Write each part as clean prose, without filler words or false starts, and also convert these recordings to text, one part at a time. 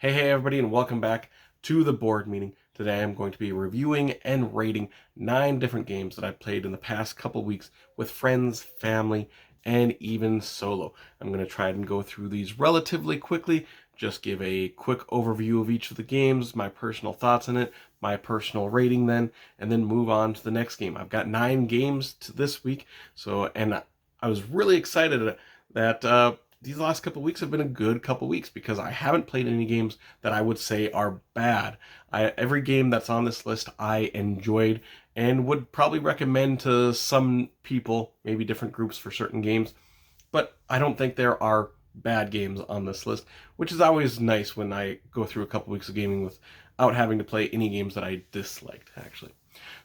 Hey everybody, and welcome back to the board meeting. Today I'm going to be reviewing and rating 9 different games that I've played in the past couple weeks with friends, family, and even solo. I'm going to try and go through these relatively quickly, just give a quick overview of each of the games, my personal thoughts on it, my personal rating then, and then move on to the next game. I've got 9 games to this week, and I was really excited that these last couple weeks have been a good couple weeks because I haven't played any games that I would say are bad. Every game that's on this list I enjoyed and would probably recommend to some people, maybe different groups for certain games, but I don't think there are bad games on this list, which is always nice when I go through a couple weeks of gaming without having to play any games that I disliked, actually.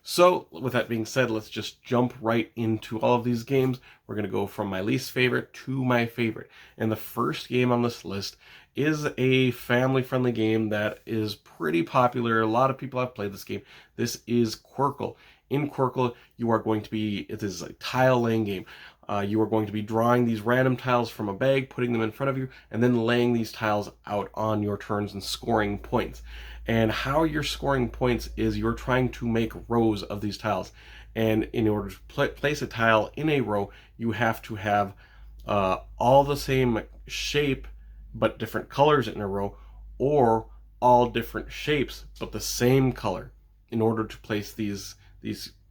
So, with that being said, let's just jump right into all of these games. We're going to go from my least favorite to my favorite. And the first game on this list is a family-friendly game that is pretty popular. A lot of people have played this game. This is Qwirkle. In Qwirkle, it is a tile-laying game. You are going to be drawing these random tiles from a bag, putting them in front of you, and then laying these tiles out on your turns and scoring points. And how you're scoring points is you're trying to make rows of these tiles. And in order to place a tile in a row, you have to have all the same shape but different colors in a row, or all different shapes but the same color in order to place these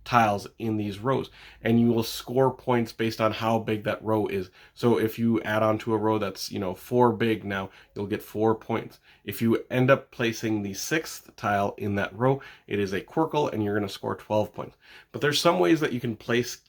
tiles in these rows. And you will score points based on how big that row is. So if you add on to a row that's 4 big, now you'll get 4 points. If you end up placing the 6th tile in that row, it is a Qwirkle and you're going to score 12 points. But there's some ways that you can place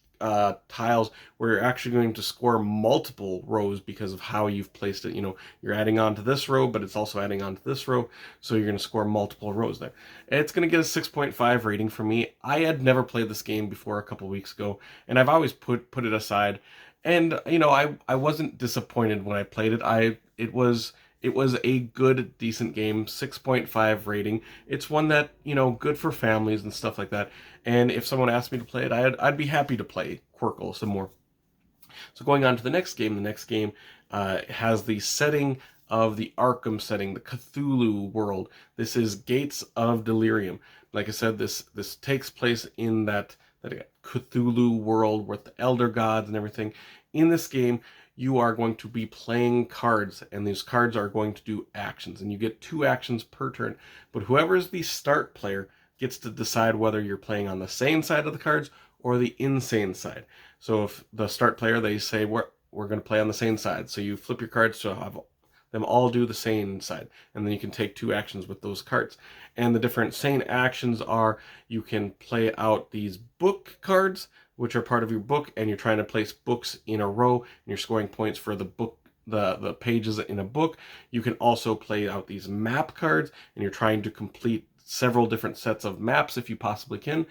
tiles where you're actually going to score multiple rows because of how you've placed it. You're adding on to this row, but it's also adding on to this row, so you're going to score multiple rows there. It's going to get a 6.5 rating from me. I had never played this game before a couple weeks ago, and I've always put it aside. And I wasn't disappointed when I played it. It was a good, decent game, 6.5 rating. It's one that, good for families and stuff like that. And if someone asked me to play it, I'd be happy to play Qwirkle some more. So going on to the next game has the setting of the Arkham setting, the Cthulhu world. This is Gates of Delirium. Like I said, this takes place in that Cthulhu world with the elder gods and everything. In this game, you are going to be playing cards, and these cards are going to do actions, and you get 2 actions per turn. But whoever is the start player gets to decide whether you're playing on the sane side of the cards or the insane side. So if the start player, they say, we're going to play on the sane side. So you flip your cards to have them all do the sane side, and then you can take 2 actions with those cards. And the different sane actions are, you can play out these book cards, which are part of your book, and you're trying to place books in a row, and you're scoring points for the book, the pages in a book. You can also play out these map cards, and you're trying to complete several different sets of maps if you possibly can.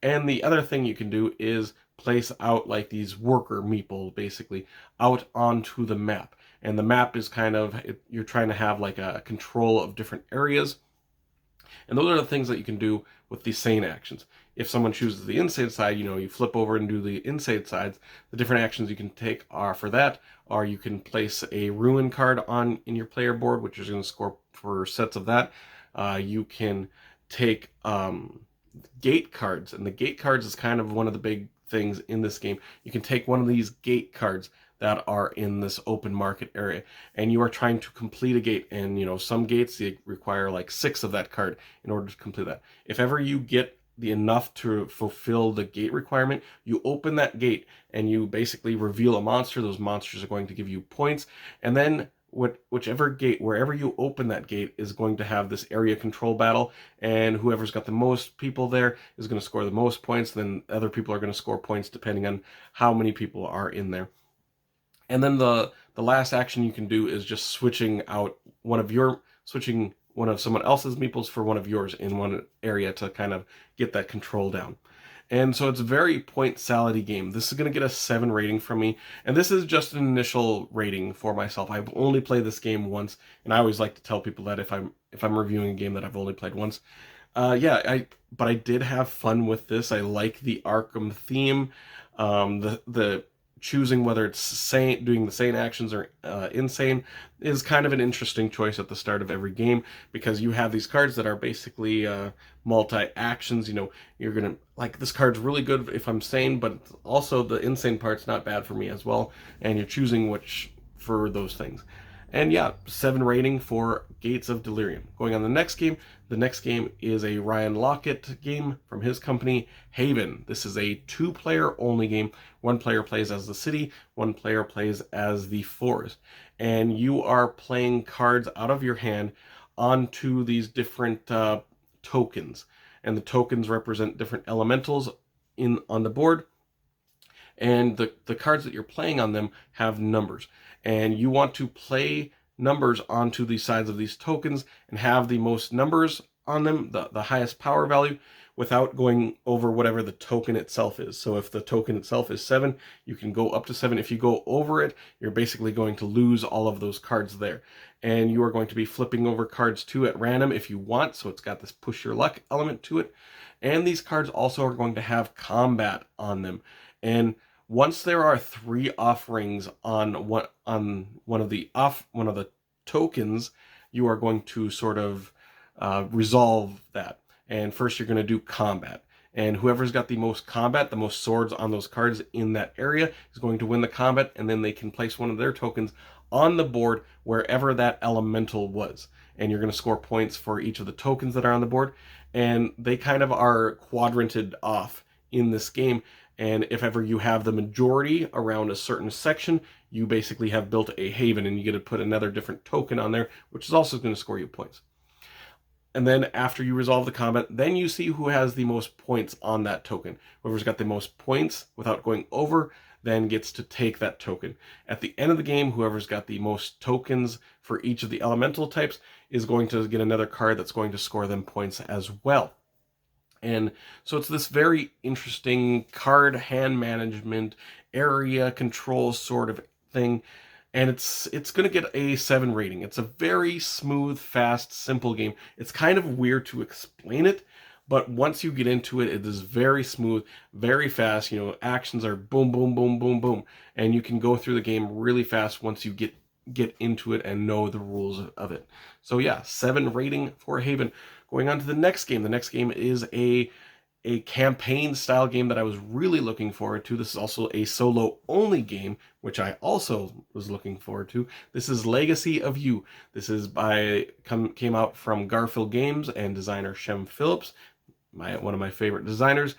And the other thing you can do is place out like these worker meeple, basically, out onto the map. And the map is you're trying to have like a control of different areas. And those are the things that you can do with these sane actions. If someone chooses the insane side, you flip over and do the insane sides. The different actions you can take for that are you can place a ruin card in your player board, which is going to score for sets of that. You can take gate cards, and the gate cards is kind of one of the big things in this game. You can take one of these gate cards that are in this open market area, and you are trying to complete a gate, and some gates they require like 6 of that card in order to complete that. If ever you get enough to fulfill the gate requirement, you open that gate and you basically reveal a monster. Those monsters are going to give you points, and then whichever gate, wherever you open that gate, is going to have this area control battle, and whoever's got the most people there is going to score the most points. Then other people are going to score points depending on how many people are in there. And then the last action you can do is just switching one of someone else's meeples for one of yours in one area to kind of get that control down. And so it's a very point salad-y game. This is going to get a 7 rating from me, and this is just an initial rating for myself. I've only played this game once, and I always like to tell people that if I'm reviewing a game that I've only played once. But I did have fun with this. I like the Arkham theme. The choosing whether it's sane, doing the sane actions or insane is kind of an interesting choice at the start of every game, because you have these cards that are basically multi-actions. You know, you're gonna like, this card's really good if I'm sane, but also the insane part's not bad for me as well, and you're choosing which for those things. And yeah, 7 rating for Gates of Delirium. Going on the next game is a Ryan Lockett game from his company, Haven. This is a 2-player only game. 1 player plays as the city, 1 player plays as the forest. And you are playing cards out of your hand onto these different tokens. And the tokens represent different elementals on the board. And the cards that you're playing on them have numbers. And you want to play numbers onto the sides of these tokens and have the most numbers on them, the highest power value, without going over whatever the token itself is. So if the token itself is 7, you can go up to 7. If you go over it, you're basically going to lose all of those cards there. And you are going to be flipping over cards too at random if you want, so it's got this push your luck element to it. And these cards also are going to have combat on them. And once there are 3 offerings on one of the tokens, you are going to sort of resolve that. And first you're going to do combat. And whoever's got the most combat, the most swords on those cards in that area, is going to win the combat, and then they can place one of their tokens on the board wherever that elemental was. And you're going to score points for each of the tokens that are on the board. And they kind of are quadranted off in this game. And if ever you have the majority around a certain section, you basically have built a haven, and you get to put another different token on there, which is also going to score you points. And then after you resolve the combat, then you see who has the most points on that token. Whoever's got the most points without going over then gets to take that token. At the end of the game, whoever's got the most tokens for each of the elemental types is going to get another card that's going to score them points as well. And so it's this very interesting card hand management, area control sort of thing. And it's going to get a 7 rating. It's a very smooth, fast, simple game. It's kind of weird to explain it, but once you get into it, it is very smooth, very fast. You know, actions are boom, boom, boom, boom, boom. And you can go through the game really fast once you get into it and know the rules of it. So yeah, 7 rating for Haven. Going on to the next game. The next game is a campaign style game that I was really looking forward to. This is also a solo only game, which I also was looking forward to. This is Legacy of You. This is came out from Garfield Games and designer Shem Phillips, one of my favorite designers.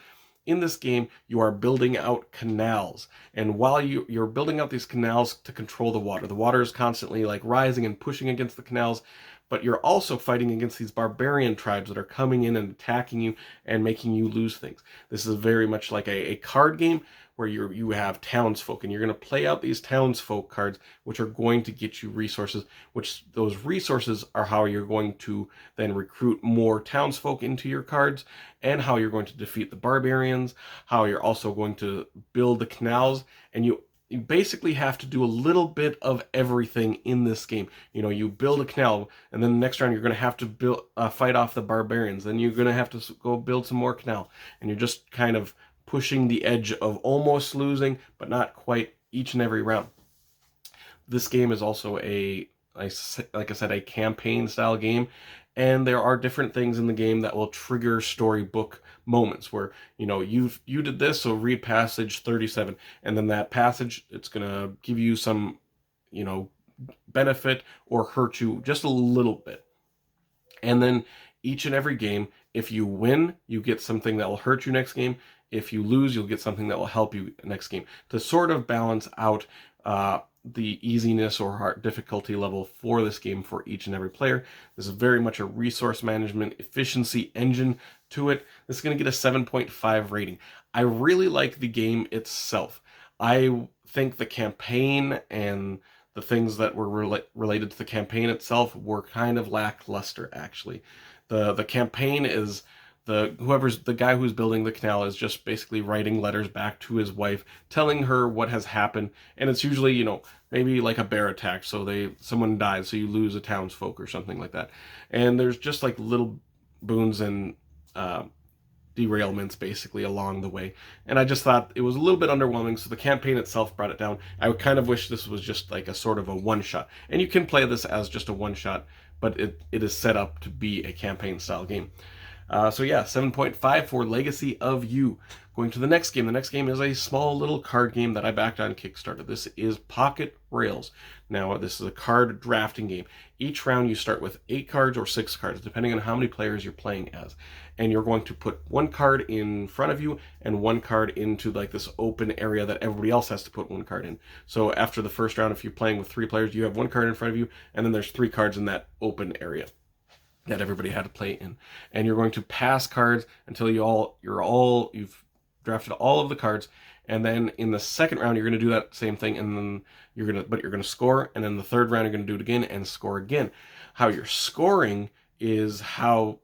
In this game, you are building out canals, and while you're building out these canals to control the water is constantly like rising and pushing against the canals, but you're also fighting against these barbarian tribes that are coming in and attacking you and making you lose things. This is very much like a card game where you have townsfolk, and you're going to play out these townsfolk cards, which are going to get you resources, which those resources are how you're going to then recruit more townsfolk into your cards, and how you're going to defeat the barbarians, how you're also going to build the canals, and you basically have to do a little bit of everything in this game. You know, you build a canal, and then the next round you're going to have to fight off the barbarians. Then you're going to have to go build some more canal, and you're just kind of pushing the edge of almost losing, but not quite, each and every round. This game is also like I said, a campaign style game, and there are different things in the game that will trigger storybook moments where, you know, you did this, so read passage 37, and then that passage, it's gonna give you some, you know, benefit or hurt you just a little bit. And then each and every game, if you win, you get something that will hurt you next game. If you lose, you'll get something that will help you next game, to sort of balance out the easiness or hard difficulty level for this game for each and every player. This is very much a resource management efficiency engine to it. This is going to get a 7.5 rating. I really like the game itself. I think the campaign and the things that were related to the campaign itself were kind of lackluster, actually. The campaign is the guy who's building the canal is just basically writing letters back to his wife, telling her what has happened, and it's usually, you know, maybe like a bear attack, so someone dies, so you lose a townsfolk or something like that. And there's just like little boons and derailments basically along the way, and I just thought it was a little bit underwhelming. So the campaign itself brought it down. I would kind of wish this was just like a sort of a one-shot, and you can play this as just a one-shot, but it is set up to be a campaign style game. So yeah, 7.5 for Legacy of You. Going to the next game. The next game is a small little card game that I backed on Kickstarter. This is Pocket Rails. Now, this is a card drafting game. Each round you start with 8 cards or 6 cards, depending on how many players you're playing as. And you're going to put 1 card in front of you and 1 card into like this open area that everybody else has to put 1 card in. So after the first round, if you're playing with 3 players, you have 1 card in front of you, and then there's 3 cards in that open area that everybody had to play in. And you're going to pass cards until you've drafted all of the cards, and then in the second round you're going to do that same thing, and then you're going to score, and then the third round you're going to do it again and score again. How you're scoring is how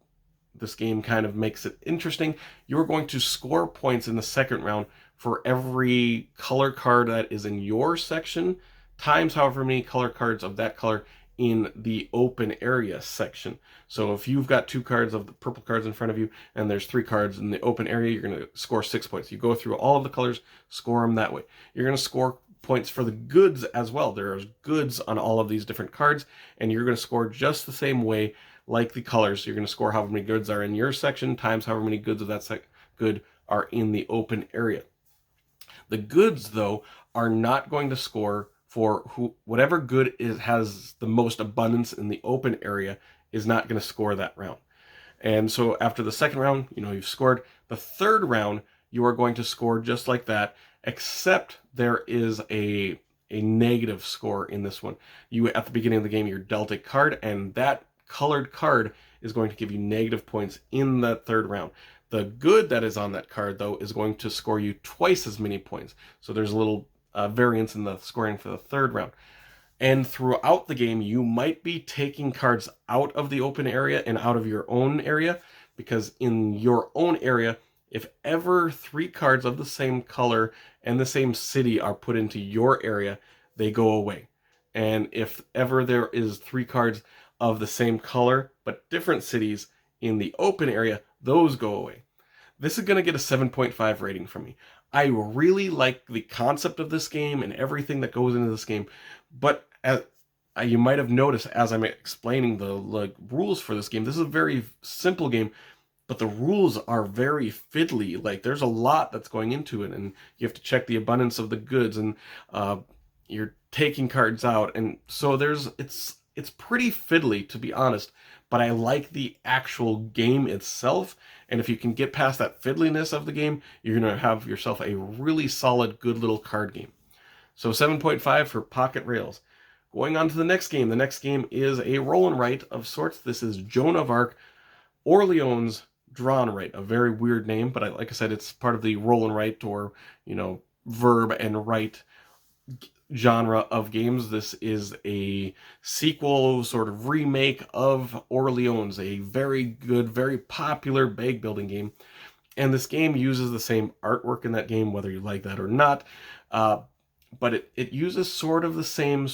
this game kind of makes it interesting. You're going to score points in the second round for every color card that is in your section times however many color cards of that color in the open area section. So if you've got 2 cards of the purple cards in front of you and there's 3 cards in the open area, you're going to score 6 points. You go through all of the colors, score them that way. You're going to score points for the goods as well. There's goods on all of these different cards, and you're going to score just the same way like the colors. You're going to score however many goods are in your section times however many goods of that good are in the open area. The goods, though, are not going to score for whatever good has the most abundance in the open area is not going to score that round. And so after the second round, you've scored. The third round, you are going to score just like that, except there is a negative score in this one. At the beginning of the game, you're dealt a card, and that colored card is going to give you negative points in that third round. The good that is on that card, though, is going to score you twice as many points. So there's a little variance in the scoring for the third round. And throughout the game, you might be taking cards out of the open area and out of your own area, because in your own area, if ever 3 cards of the same color and the same city are put into your area, they go away. And if ever there is 3 cards of the same color but different cities in the open area, those go away. This is going to get a 7.5 rating from me. I really like the concept of this game and everything that goes into this game, but as you might have noticed as I'm explaining the rules for this game, this is a very simple game, but the rules are very fiddly. Like, there's a lot that's going into it, and you have to check the abundance of the goods, and you're taking cards out, and so it's pretty fiddly, to be honest. But I like the actual game itself, and if you can get past that fiddliness of the game, you're going to have yourself a really solid, good little card game. So 7.5 for Pocket Rails. Going on to the next game. The next game is a roll and write of sorts. This is Joan of Arc, Orleans Draw and Write. A very weird name, but like I said, it's part of the roll and write, or verb and write genre of games. This is a sequel, sort of remake of Orleans, a very good, very popular bag building game. And this game uses the same artwork in that game, whether you like that or not. But it uses sort of the same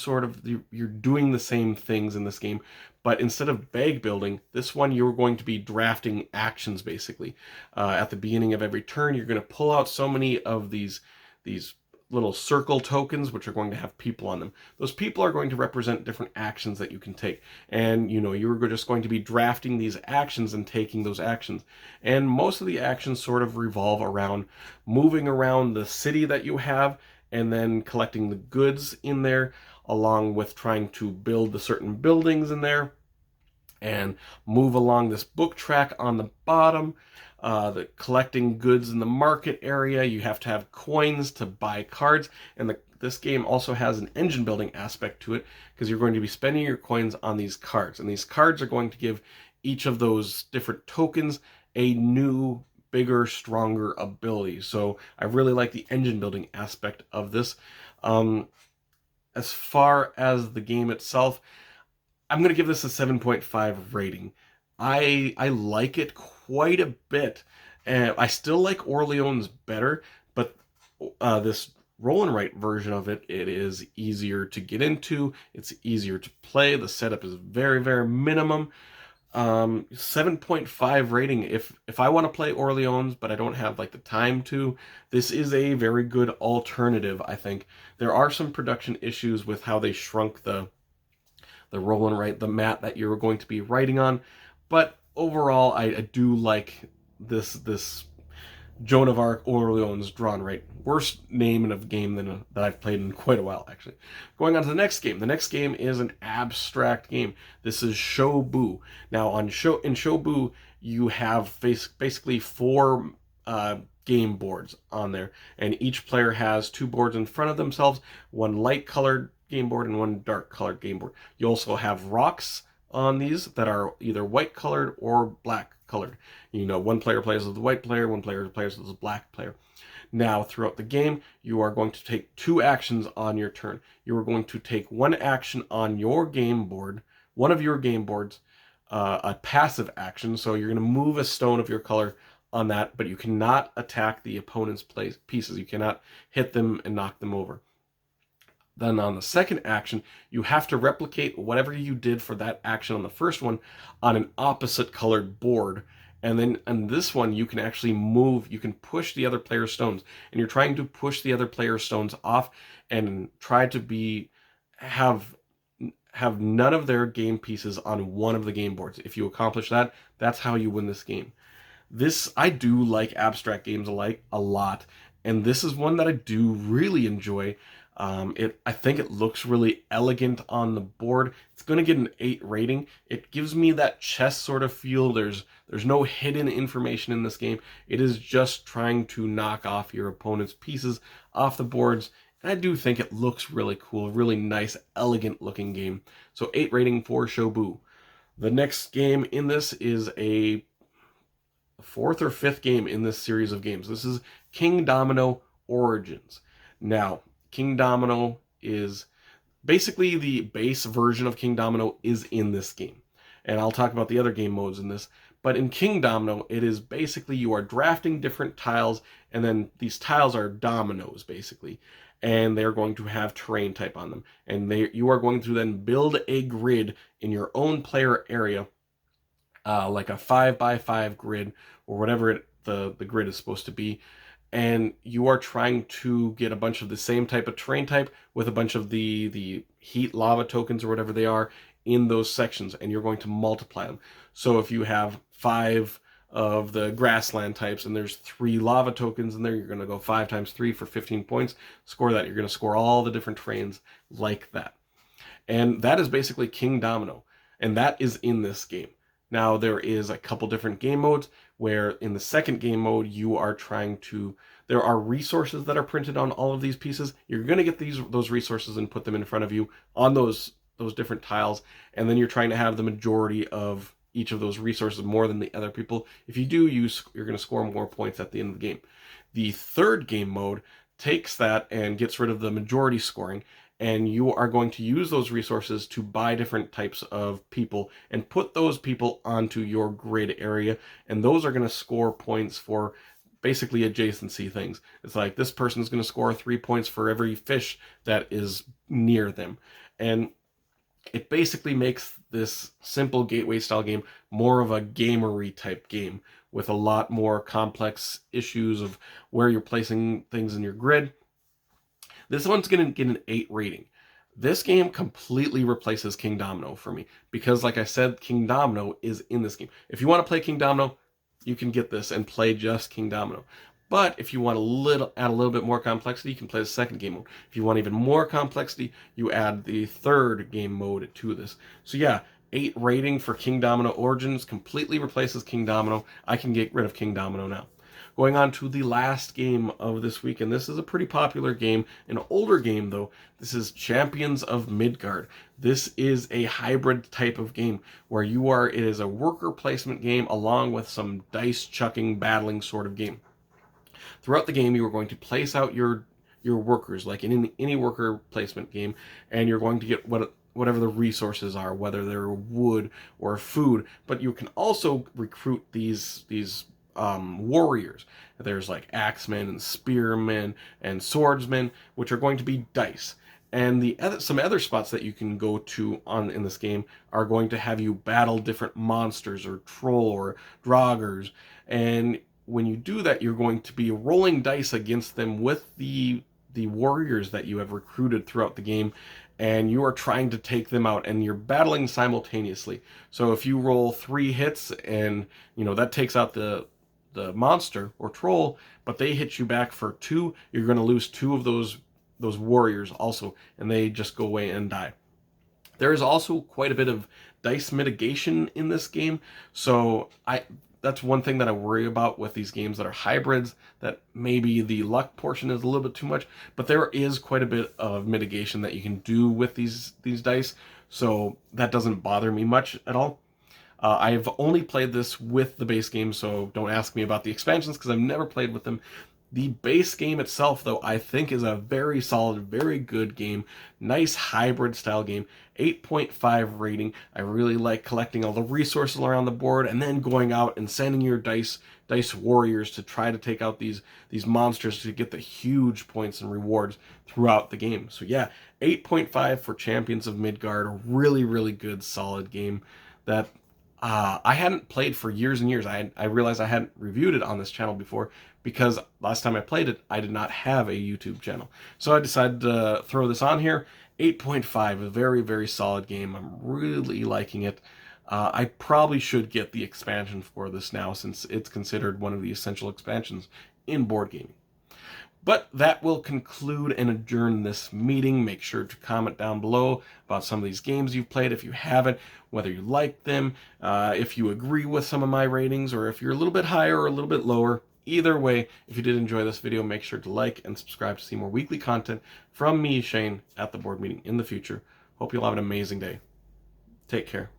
you're doing the same things in this game. But instead of bag building, this one you're going to be drafting actions, basically. At the beginning of every turn, you're going to pull out so many of these little circle tokens, which are going to have people on them. Those people are going to represent different actions that you can take. And, you're just going to be drafting these actions and taking those actions. And most of the actions sort of revolve around moving around the city that you have, and then collecting the goods in there, along with trying to build the certain buildings in there, and move along this book track on the bottom. The collecting goods in the market area. You have to have coins to buy cards, and this game also has an engine building aspect to it, because you're going to be spending your coins on these cards, and these cards are going to give each of those different tokens a new, bigger, stronger ability. So I really like the engine building aspect of this. As far as the game itself, I'm going to give this a 7.5 rating. I like it quite a bit. I still like Orleans better, but this roll and write version of it is easier to get into. It's easier to play. The setup is very, very minimum. 7.5 rating. If I want to play Orleans, but I don't have like the time to, this is a very good alternative, I think. There are some production issues with how they shrunk the roll and write, the mat that you're going to be writing on, but overall, I do like this Joan of Arc Orleans drawn right. Worst name in a game that I've played in quite a while, actually. Going on to the next game. The next game is an abstract game. This is Shobu. Now, in Shobu, you have basically four game boards on there, and each player has two boards in front of themselves, one light-colored game board and one dark-colored game board. You also have rocks on these that are either white-colored or black-colored. One player plays as the white player, one player plays as the black player. Now, throughout the game, you are going to take two actions on your turn. You are going to take one action on your game board, one of your game boards, a passive action, so you're going to move a stone of your color on that, but you cannot attack the opponent's pieces. You cannot hit them and knock them over. Then on the second action, you have to replicate whatever you did for that action on the first one on an opposite colored board. And then on this one, you can actually move, you can push the other player's stones. And you're trying to push the other player's stones off and try to have none of their game pieces on one of the game boards. If you accomplish that, that's how you win this game. I do like abstract games a lot. And this is one that I do really enjoy. I think it looks really elegant on the board. It's going to get an 8 rating. It gives me that chess sort of feel. There's no hidden information in this game. It is just trying to knock off your opponent's pieces off the boards. And I do think it looks really cool, really nice, elegant looking game. So 8 rating for Shobu. The next game in this is a 4th or 5th game in this series of games. This is Kingdomino Origins. Now, Kingdomino is basically the base version of Kingdomino is in this game. And I'll talk about the other game modes in this. But in Kingdomino, it is basically you are drafting different tiles, and then these tiles are dominoes, basically. And they're going to have terrain type on them. And you are going to then build a grid in your own player area, like a 5x5 grid, or whatever the grid is supposed to be. And you are trying to get a bunch of the same type of terrain type with a bunch of the heat lava tokens or whatever they are in those sections, and you're going to multiply them. So if you have 5 of the grassland types and there's 3 lava tokens in there, you're going to go 5 times 3 for 15 points. Score that. You're going to score all the different terrains like that. And that is basically Kingdomino, and that is in this game. Now, there is a couple different game modes where in the second game mode, there are resources that are printed on all of these pieces. You're going to get those resources and put them in front of you on those different tiles, and then you're trying to have the majority of each of those resources more than the other people. If you do, you're going to score more points at the end of the game. The third game mode takes that and gets rid of the majority scoring, and you are going to use those resources to buy different types of people and put those people onto your grid area, and those are going to score points for basically adjacency things. It's like this person is going to score 3 points for every fish that is near them. And it basically makes this simple gateway style game more of a gamery type game with a lot more complex issues of where you're placing things in your grid. This one's going to get an 8 rating. This game completely replaces Kingdomino for me because, like I said, Kingdomino is in this game. If you want to play Kingdomino, you can get this and play just Kingdomino. But if you want add a little bit more complexity, you can play the second game mode. If you want even more complexity, you add the third game mode to this. So yeah, 8 rating for Kingdomino Origins completely replaces Kingdomino. I can get rid of Kingdomino now. Going on to the last game of this week, and this is a pretty popular game, an older game though. This is Champions of Midgard. This is a hybrid type of game where it is a worker placement game along with some dice chucking, battling sort of game. Throughout the game, you are going to place out your workers, like in any worker placement game, and you're going to get whatever the resources are, whether they're wood or food. But you can also recruit these warriors. There's like axemen and spearmen and swordsmen, which are going to be dice. And some other spots that you can go to in this game are going to have you battle different monsters or troll or draugrs. And when you do that, you're going to be rolling dice against them with the warriors that you have recruited throughout the game, and you are trying to take them out, and you're battling simultaneously. So if you roll 3 hits, and that takes out the monster or troll, but they hit you back for 2, you're going to lose 2 of those warriors also, and they just go away and die. There is also quite a bit of dice mitigation in this game, so that's one thing that I worry about with these games that are hybrids, that maybe the luck portion is a little bit too much, but there is quite a bit of mitigation that you can do with these dice, so that doesn't bother me much at all. I've only played this with the base game, so don't ask me about the expansions because I've never played with them. The base game itself, though, I think is a very solid, very good game. Nice hybrid style game. 8.5 rating. I really like collecting all the resources around the board and then going out and sending your dice warriors to try to take out these monsters to get the huge points and rewards throughout the game. So yeah, 8.5 for Champions of Midgard. A really, really good, solid game that I hadn't played for years and years. I realized I hadn't reviewed it on this channel before because last time I played it, I did not have a YouTube channel. So I decided to throw this on here. 8.5, a very, very solid game. I'm really liking it. I probably should get the expansion for this now since it's considered one of the essential expansions in board gaming. But that will conclude and adjourn this meeting. Make sure to comment down below about some of these games you've played if you haven't, whether you like them, if you agree with some of my ratings, or if you're a little bit higher or a little bit lower. Either way, if you did enjoy this video, make sure to like and subscribe to see more weekly content from me, Shane, at the board meeting in the future. Hope you'll have an amazing day. Take care.